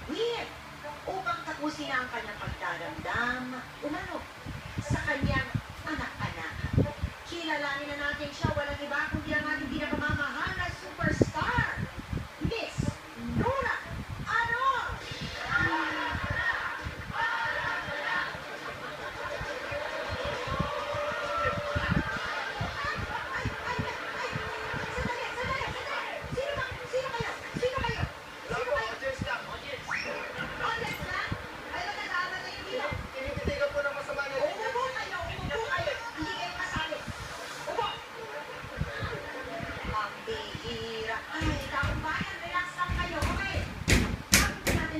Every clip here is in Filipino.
Weird! Upang tapusin ang kanyang pagdaramdam, umano, sa kanyang anak-anak. Kilalanin na natin siya, walang iba kundi ang ating pinakamamahal na superstar, Miss Nora Anon!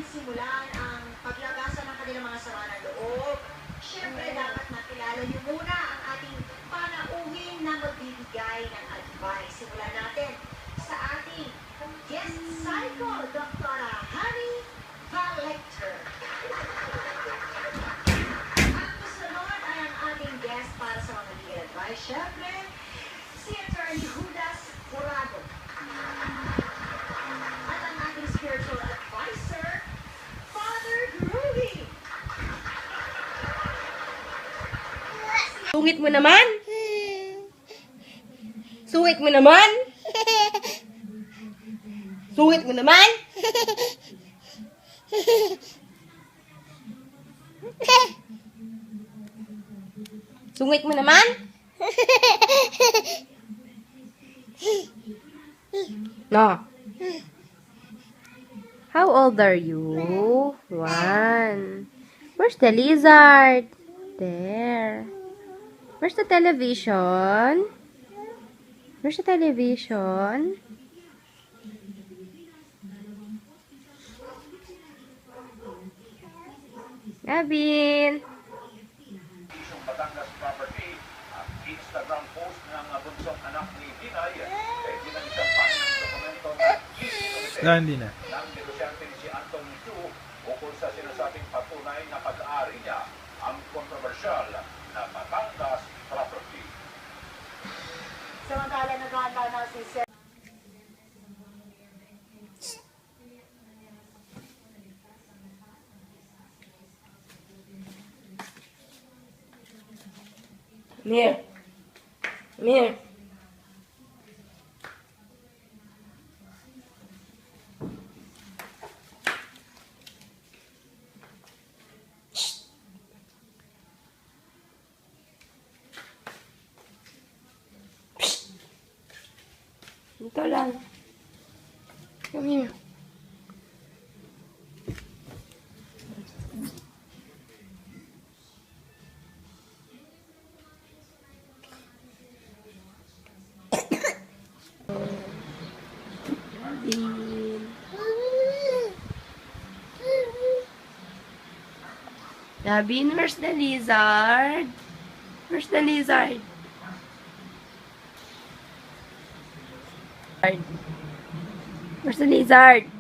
Simulan ang paglagasan ng kanilang mga sama ng loob. Siyempre, dapat makilala niyo muna ang ating panauhin na magbibigay ng advice. Simulan natin sa ating guest psycho, Dr. Honey Valector. Ang susunod ay ang ating guest para sa mga legal advice. Siyempre, si Attorney Judas Jurado. At ang ating spiritual advisor, Father Groovy. Sungit mo naman? Sungit mo naman? Sungit mo naman? Sungit mo naman? No. How old are you? 1. Where's the lizard? There. Where's the television? Where's the television? Gavin. Batangas Property, ang Instagram post ng bunsong anak ni Binay, bilang isang pahinang dokumento na Hindi na. ng negosyante ni si Anthony Chu ukol sa sinasabing patunay na pag-aari niya ang kontrobersyal na Batangas Property. Samantala, naghahanda na si Sir. Mir. Mir. Ito lang. Come here. Gavin, where's the lizard? Where's the lizard? Where's the lizard?